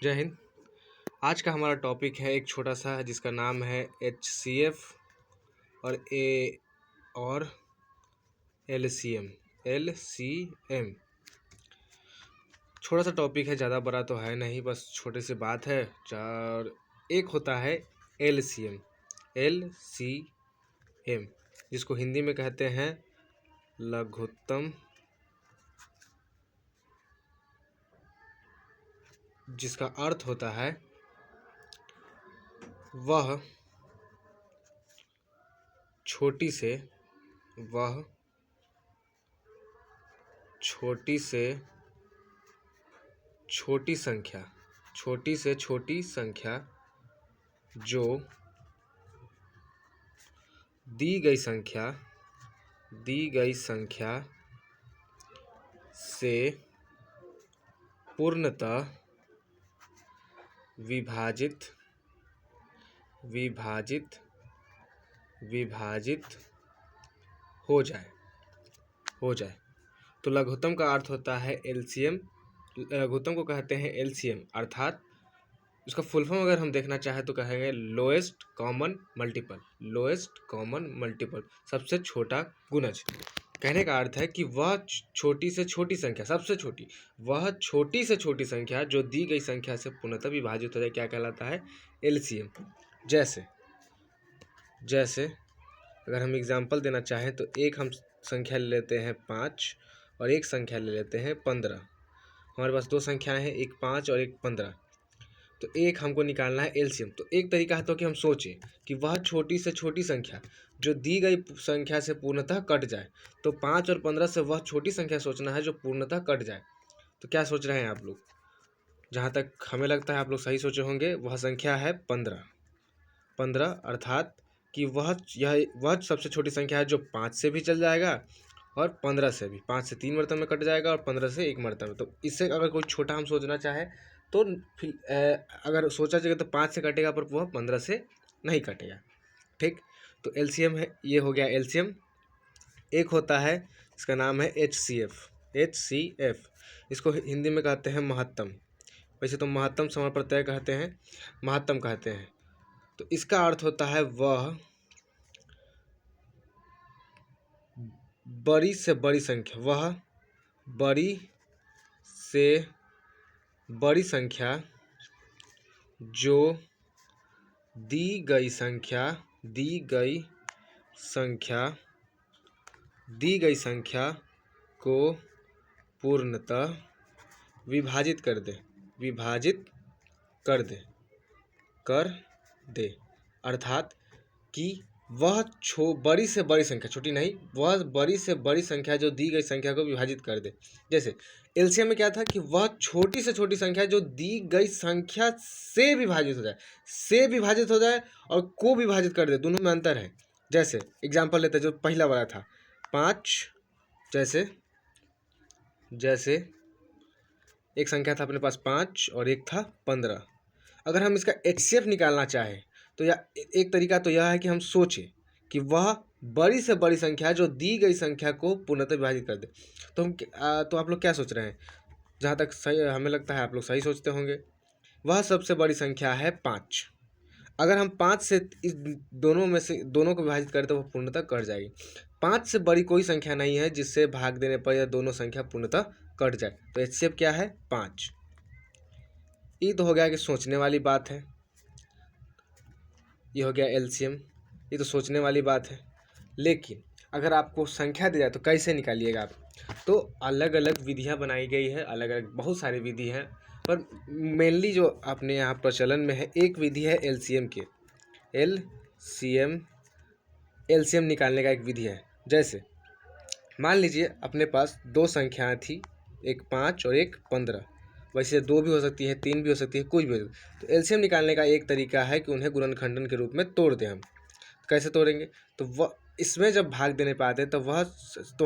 जय हिंद। आज का हमारा टॉपिक है एक छोटा सा जिसका नाम है HCF और LCM। छोटा सा टॉपिक है, ज़्यादा बड़ा तो है नहीं, बस छोटी सी बात है। चार एक होता है LCM जिसको हिंदी में कहते हैं लघुत्तम, जिसका अर्थ होता है वह छोटी से छोटी संख्या जो दी गई संख्या से पूर्णतः विभाजित हो जाए। तो लघुत्तम का अर्थ होता है LCM। लघुत्तम को कहते हैं LCM, अर्थात उसका फुल फॉर्म अगर हम देखना चाहें तो कहेंगे लोएस्ट कॉमन मल्टीपल, सबसे छोटा गुणज। कहने का अर्थ है कि वह छोटी से छोटी संख्या, वह छोटी से छोटी संख्या जो दी गई संख्या से पूर्णतः विभाजित हो जाए, क्या कहलाता है? LCM। जैसे अगर हम एग्जाम्पल देना चाहें तो एक हम संख्या ले लेते हैं 5 और एक संख्या ले लेते हैं 15। हमारे पास दो संख्याएं हैं, एक 5 और एक 15। तो एक हमको निकालना है LCM। तो एक तरीका है तो कि हम सोचें कि वह छोटी से छोटी संख्या जो दी गई संख्या से पूर्णतः कट जाए। तो 5 और 15 से वह छोटी संख्या सोचना है जो पूर्णतः कट जाए। तो क्या सोच रहे हैं आप लोग? जहाँ तक हमें लगता है आप लोग सही सोचे होंगे। वह संख्या है 15, अर्थात कि वह सबसे छोटी संख्या है जो 5 से भी चल जाएगा और 15 से भी। 5 से 3 मरतबे में कट जाएगा और 15 से 1 मरतबे। तो इससे अगर कोई छोटा हम सोचना चाहे तो फिर अगर सोचा जाएगा तो 5 से कटेगा पर वह 15 से नहीं कटेगा। ठीक, तो LCM है, ये हो गया LCM। एक होता है, इसका नाम है HCF। इसको हिंदी में कहते हैं महत्तम। वैसे तो महत्तम समाप्रत्यय कहते हैं, महत्तम कहते हैं। तो इसका अर्थ होता है वह बड़ी से बड़ी संख्या जो दी गई संख्या को पूर्णतः विभाजित कर दे। अर्थात कि वह बड़ी से बड़ी संख्या, छोटी नहीं, वह बड़ी से बड़ी संख्या जो दी गई संख्या को विभाजित कर दे। जैसे LCM में क्या था कि वह छोटी से छोटी संख्या जो दी गई संख्या से विभाजित हो जाए और को विभाजित कर दे, दोनों में अंतर है। जैसे एग्जाम्पल लेते हैं, जो पहला वाला था 5, जैसे एक संख्या था अपने पास 5 और एक था 15। अगर हम इसका HCF निकालना चाहें तो एक तरीका तो यह है कि हम सोचें कि वह बड़ी से बड़ी संख्या जो दी गई संख्या को पूर्णतः विभाजित कर दे। तो आप लोग क्या सोच रहे हैं? जहाँ तक सही हमें लगता है आप लोग सही सोचते होंगे। वह सबसे बड़ी संख्या है 5। अगर हम 5 से इस दोनों को विभाजित करें तो वह पूर्णतः कट जाएगी। 5 से बड़ी कोई संख्या नहीं है जिससे भाग देने पर यह दोनों संख्या पूर्णतः कट जाए। तो HCF क्या है? 5। ये तो हो गया कि सोचने वाली बात है। ये हो गया LCM, ये तो सोचने वाली बात है। लेकिन अगर आपको संख्या दी जाए तो कैसे निकालिएगा आप? तो अलग अलग विधियां बनाई गई है, अलग अलग बहुत सारी विधि हैं, पर मेनली जो अपने यहाँ प्रचलन में है एक विधि है LCM की। LCM निकालने का एक विधि है। जैसे मान लीजिए अपने पास दो संख्याएं थी, एक 5 और एक 15। वैसे 2 भी हो सकती है, 3 भी हो सकती है, कुछ भी हो सकती है। तो LCM निकालने का एक तरीका है कि उन्हें गुणनखंडन के रूप में तोड़ दें हम। कैसे तोड़ेंगे? तो वह इसमें जब भाग देने पे आते हैं तो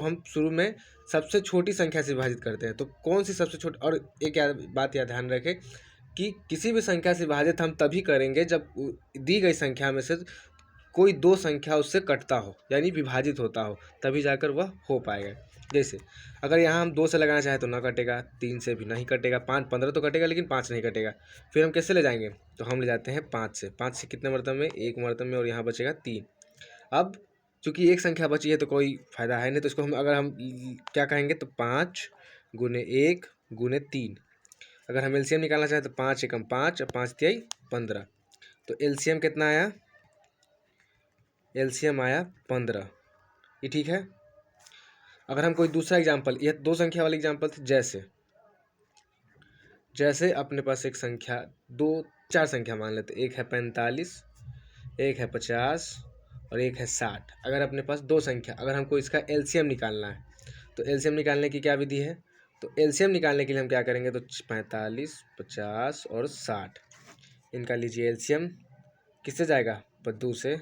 हम शुरू में सबसे छोटी संख्या से विभाजित करते हैं। तो कौन सी सबसे छोटी? और एक बात याद ध्यान रखें कि किसी भी संख्या से विभाजित हम तभी करेंगे जब दी गई संख्या में से कोई दो संख्या उससे कटता हो, यानी विभाजित होता हो, तभी जाकर वह हो पाएगा। जैसे अगर यहाँ हम 2 से लगाना चाहें तो ना कटेगा, 3 से भी नहीं कटेगा, 5 15 तो कटेगा लेकिन 5 नहीं कटेगा। फिर हम कैसे ले जाएंगे, तो हम ले जाते हैं 5 से। 5 से कितने मरतब में, 1 मरतब में, और यहाँ बचेगा 3। अब चूंकि एक संख्या बची है तो कोई फायदा है नहीं, तो इसको हम अगर हम क्या कहेंगे तो 5 गुने 1 गुने 3। अगर हम एलसीएम निकालना चाहें तो 5 एकम 5 और 5 तिहाई 15। तो एलसीएम कितना आया, एलसीएम आया 15। ये ठीक है। अगर हम कोई दूसरा एग्जाम्पल, यह 2 संख्या वाली एग्जाम्पल थी, जैसे अपने पास एक संख्या 4 संख्या मान लेते, एक है 45, एक है 50 और एक है 60। अगर अपने पास 2 संख्या, अगर हमको इसका एलसीएम निकालना है तो एलसीएम निकालने की क्या विधि है, तो एलसीएम निकालने के लिए हम क्या करेंगे, तो 45, 50 और 60, इनका लीजिए एलसीएम। किससे जाएगा, 2 से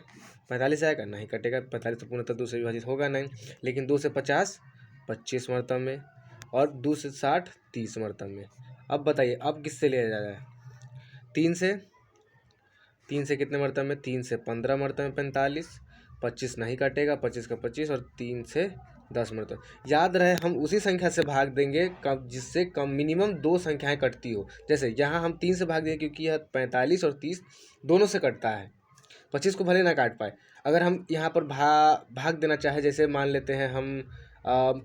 45 आएगा, नहीं कटेगा, 45 तो पूर्णतः 2 से विभाजित होगा नहीं, लेकिन 2 से 50 25 मरतब में, और 2 से 60 30 मरतब में। अब बताइए अब किससे लिया जा रहा है, 3 से कितने मरतब में, 3 से 15 मरतब में 45, 25 नहीं कटेगा, 25 का 25, और 3 से 10 मरतब। याद रहे हम उसी संख्या से भाग देंगे कब जिससे कम मिनिमम 2 संख्याएं कटती हो। जैसे यहाँ हम 3 से भाग देंगे क्योंकि यह 45 और 30 दोनों से कटता है, 25 को भले ना काट पाए। अगर हम यहाँ पर भाग देना चाहे, जैसे मान लेते हैं हम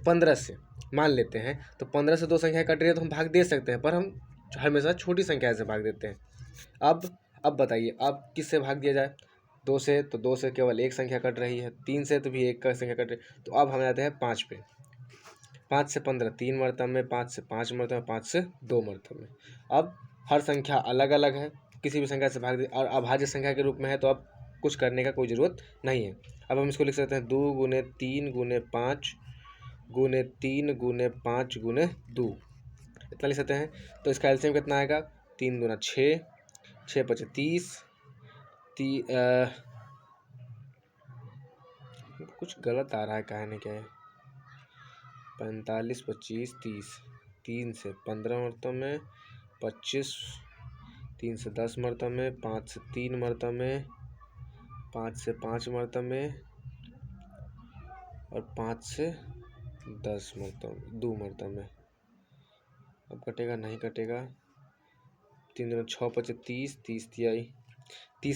15 से मान लेते हैं, तो 15 से 2 संख्याएं कट रही है तो हम भाग दे सकते हैं, पर हम हमेशा छोटी संख्या से भाग देते हैं। अब बताइए अब किससे भाग दिया जाए, 2 से, तो 2 से केवल एक संख्या कट रही है, 3 से तो भी एक का संख्या कट रही है। तो अब हम आते हैं 5 पे, 5 से 15 3 मरतब में, 5 से 5 मरतब में, 5 से 2 मरतब में। अब हर संख्या अलग अलग है, किसी भी संख्या से भाग दे और अभाज्य संख्या के रूप में है, तो अब कुछ करने का कोई ज़रूरत नहीं है। अब हम इसको लिख सकते हैं 2 गुने 3 गुने 5 गुने 3 गुने 5 गुने 2, इतना लिख सकते हैं। तो इसका एलसीएम कितना आएगा, 3 दूना 6, 6 पचे 30, कुछ गलत आ रहा है, कहा नहीं क्या है, 45 25 30, 3 से 15 मरतब में, 25, 3 से 10 मरतब में, 5 से 3 मरतब में, 5 से 5 मरतब में, और 5 से 10 मरतब 2 मरतब में। अब कटेगा नहीं कटेगा, 3 दूना 6 पचे 30, 30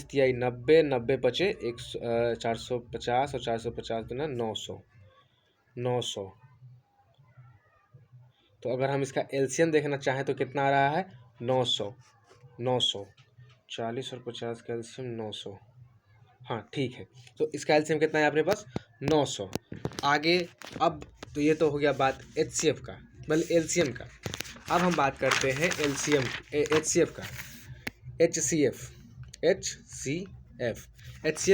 तिहाई 90, 90 पचे 450 और 450 दूना 900। तो अगर हम इसका एलसीएम देखना चाहें तो कितना आ रहा है, 900, 40 और 50 का एलसीएम 900। हाँ ठीक है, तो इसका एलसीएम कितना है अपने पास, 900। आगे अब तो ये तो हो गया बात एचसीएफ का, मतलब एलसीएम का। अब हम बात करते हैं एलसीएम एचसीएफ का, एचसीएफ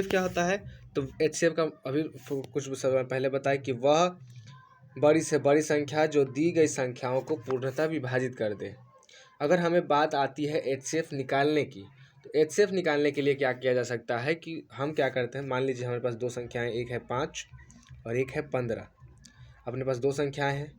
क्या होता है, तो एचसीएफ का अभी कुछ समय पहले बताया कि वह बड़ी से बड़ी संख्या जो दी गई संख्याओं को पूर्णतः विभाजित कर दे। अगर हमें बात आती है एचसीएफ निकालने की, तो एचसीएफ निकालने के लिए क्या किया जा सकता है कि हम क्या करते हैं, मान लीजिए हमारे पास 2 संख्याएं, एक है 5 और एक है 15। अपने पास 2 संख्याएं हैं,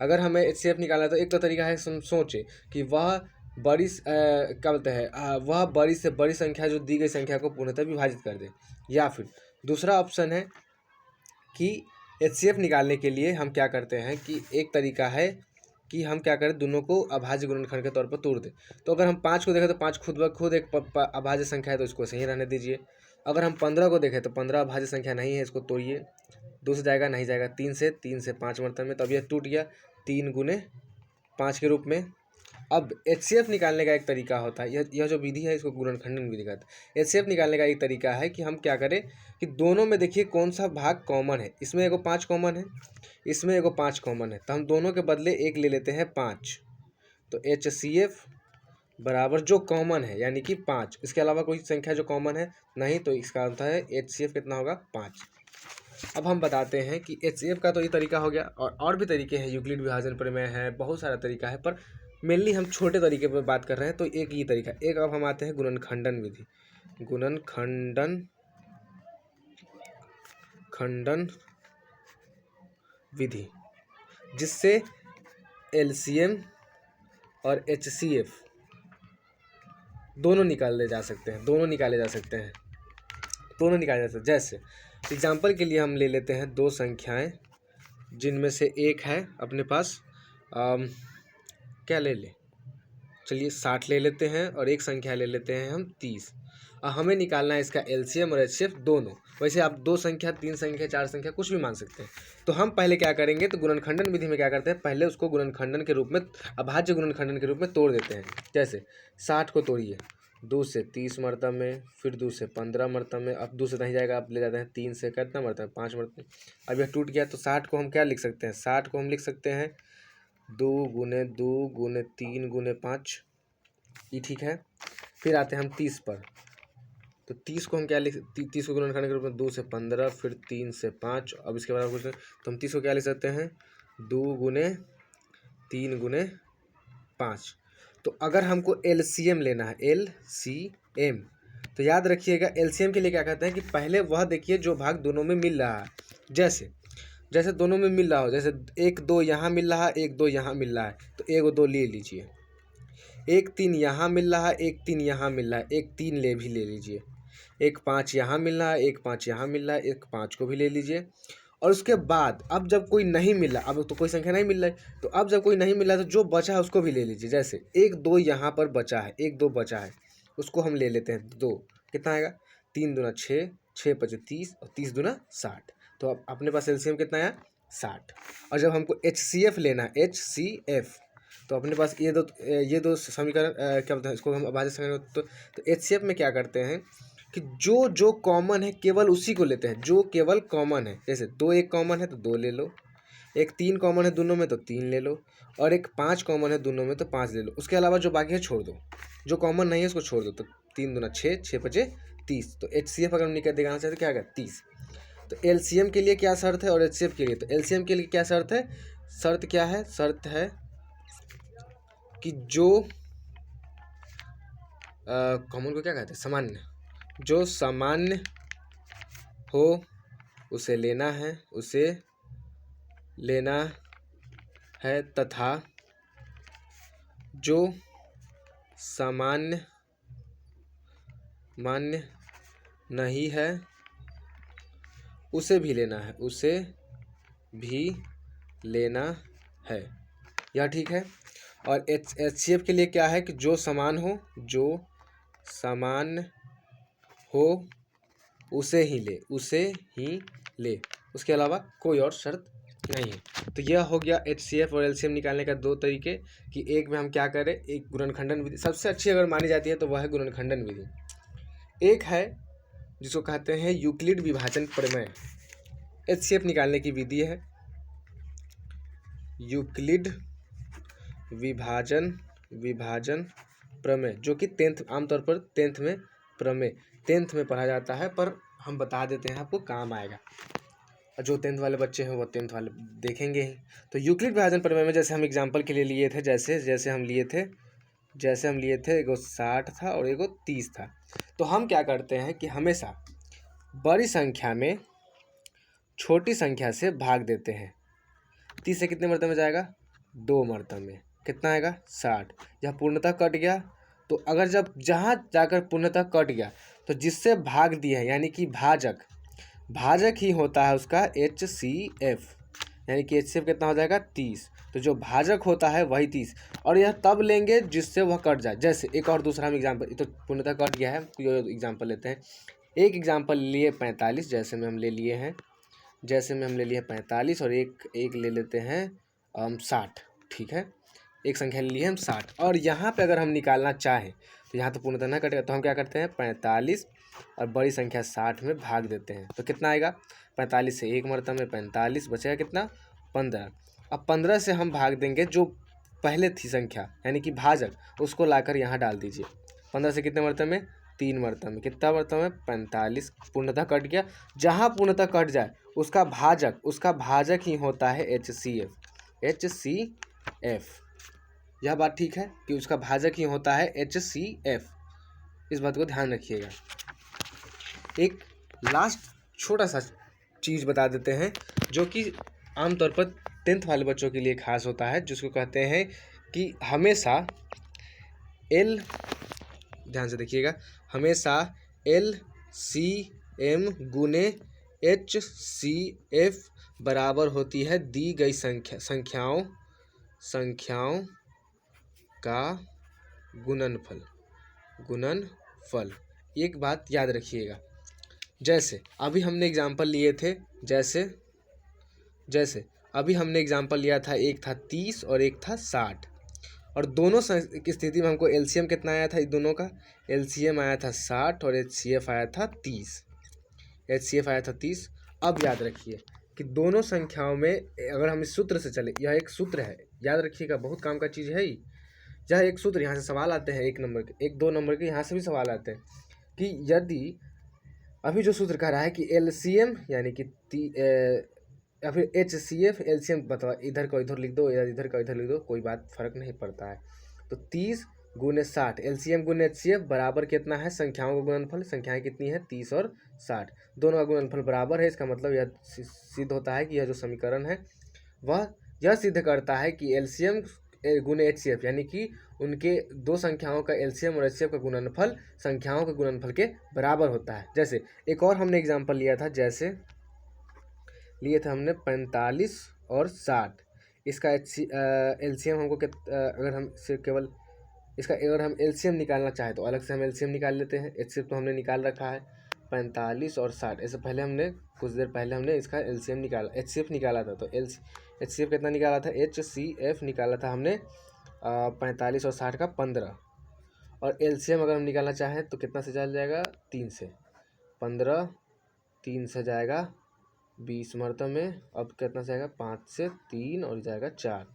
अगर हमें एचसीएफ निकालना है तो एक तो तरीका है सोचे कि वह बड़ी क्या बोलते हैं वह बड़ी से बड़ी संख्या जो दी गई संख्या को पूर्णतः विभाजित कर दे, या फिर दूसरा ऑप्शन है कि एचसीएफ निकालने के लिए हम क्या करते हैं कि एक तरीका है कि हम क्या करें, दोनों को अभाज्य गुणनखंड के तौर पर तोड़ दें। तो अगर हम 5 को देखें तो 5 खुद ब खुद एक अभाज्य संख्या है, तो इसको सही रहने दीजिए। अगर हम 15 को देखें तो 15 अभाज्य संख्या नहीं है, इसको तोड़िए, 2 से जाएगा नहीं जाएगा, 3 से 5 मरतब में, तो अब यह टूट गया 3 गुने 5 के रूप में। अब एचसीएफ निकालने का एक तरीका होता है, यह जो विधि है इसको गुणनखंडन विधि कहते हैं। एचसीएफ निकालने का एक तरीका है कि हम क्या करें कि दोनों में देखिए कौन सा भाग कॉमन है, इसमें एगो 5 कॉमन है, इसमें एगो 5 कॉमन है, तो हम दोनों के बदले एक ले लेते हैं 5। तो एचसीएफ बराबर जो कॉमन है यानी कि 5, इसके अलावा कोई संख्या जो कॉमन है नहीं, तो इसका अर्थ है एचसीएफ कितना होगा, 5। अब हम बताते हैं कि एचसीएफ का तो ये तरीका हो गया, और भी तरीके हैं, यूक्लिड विभाजन प्रमेय है, बहुत सारा तरीका है, पर मेनली हम छोटे तरीके पर बात कर रहे हैं, तो एक ही तरीका। एक अब हम आते हैं गुणनखंडन विधि, खंडन विधि, जिससे एलसीएम और एचसीएफ दोनों निकाले जा सकते हैं। जैसे एग्जाम्पल के लिए हम ले लेते हैं 2 संख्याएं जिनमें से एक है अपने पास क्या ले ले, चलिए 60 ले लेते हैं और एक संख्या ले लेते हैं हम 30। और हमें निकालना है इसका एलसीएम और एचसीएफ दोनों। वैसे आप 2 संख्या, 3 संख्या, 4 संख्या कुछ भी मान सकते हैं। तो हम पहले क्या करेंगे, तो गुणनखंडन विधि में क्या करते हैं, पहले उसको गुणनखंडन के रूप में, अभाज्य गुणनखंडन के रूप में तोड़ देते हैं। जैसे 60 को तोड़िए 2 से 30 मरतब में, फिर 2 से 15 मरतब में, अब 2 से नहीं जाएगा, आप ले जाते हैं 3 से कितना मरतब, 5 मरतब। अब यह टूट गया तो 60 को हम क्या लिख सकते हैं, 60 को हम लिख सकते हैं 2 गुने 2 गुने 3 गुने 5, ये ठीक है। फिर आते हैं हम 30 पर, तो 30 को हम क्या लिख, 30 को गुणनखंड के रूप में 2 से 15, फिर 3 से 5, अब इसके बाद कुछ, तो हम 30 को क्या लिख सकते हैं 2 गुने 3 गुने 5। तो अगर हमको एलसीएम लेना है, एलसीएम, तो याद रखिएगा एलसीएम के लिए क्या कहते हैं कि पहले वह देखिए जो भाग दोनों में मिल रहा है। जैसे जैसे दोनों में मिल रहा हो, जैसे 1 2 यहाँ मिल रहा है, 1 2 यहाँ मिल रहा है, तो 1 2 ले लीजिए। 1 3 यहाँ मिल रहा है, 1 3 यहाँ मिल रहा है, 1 3 ले लीजिए। 1 5 यहाँ मिल रहा है, 1 5 यहाँ मिल रहा है, 1 5 को भी ले लीजिए। और उसके बाद अब जब कोई नहीं मिल रहा, अब तो कोई संख्या नहीं मिल रहा है, तो अब जब कोई नहीं मिल रहा तो जो बचा है उसको भी ले लीजिए। जैसे 1 2 यहाँ पर बचा है, 1 2 बचा है, उसको हम ले लेते हैं 2। कितना आएगा, 3 दूना 6, 6 5 30 और 30 दूना 60। तो अब अपने पास एलसीएम कितना आया, 60। और जब हमको एचसीएफ लेना है, एचसीएफ, तो अपने पास ये दो समीकरण क्या बोलते हैं इसको, हम अभाज्य समीकरण। तो एचसीएफ में क्या करते हैं कि जो जो कॉमन है केवल उसी को लेते हैं, जो केवल कॉमन है। जैसे 2 1 कॉमन है तो 2 ले लो, 1 3 कॉमन है दोनों में तो 3 ले लो, और 1 5 कॉमन है दोनों में तो 5 ले लो। उसके अलावा जो बाकी है छोड़ दो, जो कॉमन नहीं है उसको छोड़ दो। तो 3 दूना 6, 6 5 30। तो एचसीएफ अगर हम निकालना चाहते तो क्या आएगा 30। तो एलसीएम के लिए क्या शर्त है और एचसीएफ के लिए, तो एलसीएम के लिए क्या शर्त है, शर्त क्या है, शर्त है कि जो कॉमन को क्या कहते हैं, सामान्य, जो सामान्य हो उसे लेना है, उसे लेना है, तथा जो सामान्य मान्य नहीं है उसे भी लेना है, उसे भी लेना है। यह ठीक है। और एचसीएफ के लिए क्या है कि जो समान हो, जो समान हो उसे ही ले, उसे ही ले, उसके अलावा कोई और शर्त नहीं है। तो यह हो गया एचसीएफ और एलसीएम निकालने का 2 तरीके, कि एक में हम क्या करें, एक गुणनखंडन विधि सबसे अच्छी अगर मानी जाती है तो वह है गुणनखंडन विधि। एक है जिसको कहते हैं यूक्लिड विभाजन प्रमेय, एचसीएफ निकालने की विधि है यूक्लिड विभाजन प्रमेय, जो कि 10th आमतौर पर 10th में प्रमेय 10th में पढ़ा जाता है, पर हम बता देते हैं आपको, काम आएगा। जो 10th वाले बच्चे हैं वो 10th वाले देखेंगे ही। तो यूक्लिड विभाजन प्रमेय में जैसे हम एग्जाम्पल के लिए लिए थे, जैसे हम लिए थे एगो 60 था और एगो 30 था। तो हम क्या करते हैं कि हमेशा बड़ी संख्या में छोटी संख्या से भाग देते हैं। 30 से कितने मरतबे में जाएगा, 2 मरतबे में, कितना आएगा 60। यह पूर्णतः कट गया, तो अगर जब जहाँ जाकर पूर्णतः कट गया तो जिससे भाग दिया है, यानी कि भाजक ही होता है उसका एचसीएफ, यानी कि एचसीएफ कितना हो जाएगा 30। तो जो भाजक होता है वही 30, और यह तब लेंगे जिससे वह कट जाए। जैसे एक और दूसरा हम एग्जाम्पल, तो पूर्णतः कट गया है, कोई एग्जाम्पल लेते हैं। एक एग्जाम्पल लिए 45, जैसे में हम ले लिए हैं 45, और एक ले लेते हैं 60, ठीक है। एक संख्या ले ली है हम 60, और यहाँ पे अगर हम निकालना चाहें तो यहाँ तो पूर्णतः ना कटेगा, तो हम क्या करते हैं 45 और बड़ी संख्या 60 में भाग देते हैं। तो कितना आएगा, 45 से एक मरतबे में 45, बचेगा कितना 15। अब 15 से हम भाग देंगे जो पहले थी संख्या, यानी कि भाजक, उसको लाकर यहाँ डाल दीजिए। 15 से कितने मरतबे में, 3 मरतबे में, कितना मरतबे में 45, पूर्णतः कट गया। जहाँ पूर्णतः कट जाए उसका भाजक ही होता है एचसीएफ। यह बात ठीक है कि उसका भाजक ही होता है एचसीएफ, इस बात को ध्यान रखिएगा। एक लास्ट छोटा सा चीज़ बता देते हैं जो कि आमतौर पर 10th वाले बच्चों के लिए खास होता है, जिसको कहते हैं कि हमेशा ध्यान से देखिएगा, हमेशा एलसीएम गुने एचसीएफ बराबर होती है दी गई संख्याओं का गुणनफल। एक बात याद रखिएगा, जैसे अभी हमने एग्जाम्पल लिए थे, जैसे अभी हमने एग्जाम्पल लिया था, एक था 30 और एक था 60, और दोनों की स्थिति में हमको एलसीएम कितना आया था, इन दोनों का एलसीएम आया था 60 और एचसीएफ आया था 30। अब याद रखिए कि दोनों संख्याओं में अगर हम इस सूत्र से चले, यह एक सूत्र है, याद रखिएगा, बहुत काम का चीज़ है ही। यह एक सूत्र, यहाँ से सवाल आते हैं 1 नंबर के, 1-2 नंबर के यहाँ से भी सवाल आते हैं कि यदि अभी जो सूत्र कह रहा है कि एलसीएम यानी कि या फिर एचसीएफ, एलसीएम बताओ, इधर का इधर लिख दो या इधर का इधर लिख दो, कोई बात फर्क नहीं पड़ता है। तो 30 गुने 60 एलसीएम गुने एचसीएफ बराबर कितना है, संख्याओं का गुणनफल। संख्याएं कितनी है, 30 और 60, दोनों का गुणनफल बराबर है। इसका मतलब यह सिद्ध होता है कि यह जो समीकरण है वह यह सिद्ध करता है कि एलसीएम गुने एचसीएफ यानी कि उनके दो संख्याओं का एलसीएम और एचसीएफ का गुणनफल संख्याओं के गुणनफल के बराबर होता है। जैसे एक और हमने एग्जांपल लिया था, जैसे लिए थे हमने 45 और 60, इसका एलसीएम हमको अगर हम सिर्फ केवल इसका अगर हम एलसीएम निकालना चाहें तो अलग से हम एलसीएम निकाल लेते हैं। एचसीएफ तो हमने निकाल रखा है 45 और 60, इससे पहले हमने कुछ देर पहले हमने इसका एलसीएम निकाला, एचसीएफ निकाला था। तो एचसीएफ कितना निकाला था, एचसीएफ निकाला था हमने 45 और 60 का 15, और एलसीएम अगर हम निकालना चाहें तो कितना से चल जाएगा, 3 से 15, 3 से जाएगा 20 मरतबे में, अब कितना से जाएगा 5 से 3 और जाएगा 4।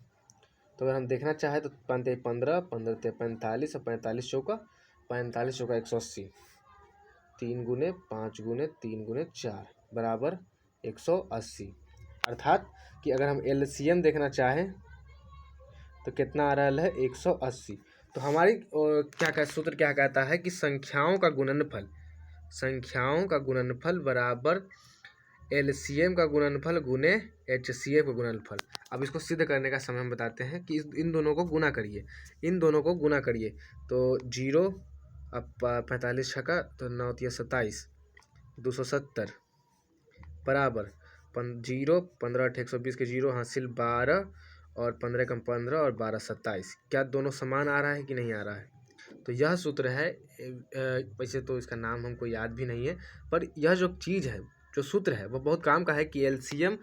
तो अगर हम देखना चाहें तो 15 15 45 और 45 चौका 180, 3 गुने 5 गुने 3 गुने 4 बराबर 180। अर्थात कि अगर हम एलसीएम देखना चाहें तो कितना आ रहा है, 180। तो हमारी सूत्र क्या कहता है कि संख्याओं का गुणनफल बराबर एलसीएम का गुणनफल गुने एचसीएफ का गुणनफल। अब इसको सिद्ध करने का समय हम बताते हैं कि इन दोनों को गुना करिए, तो 0 अब 45 छक्का तो 9 × 27 270 बराबर 0 15 8 120 के 0 हासिल 12 और 15 कम 15 और 12 27। क्या दोनों समान आ रहा है कि नहीं आ रहा है? तो यह सूत्र है। वैसे तो इसका नाम हमको याद भी नहीं है, पर यह जो चीज़ है, जो सूत्र है, वो बहुत काम का है कि एलसीएम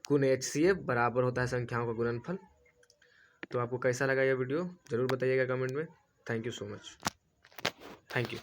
गुने एचसीएफ बराबर होता है संख्याओं का गुणनफल। तो आपको कैसा लगा यह वीडियो ज़रूर बताइएगा कमेंट में। Thank you so much. Thank you.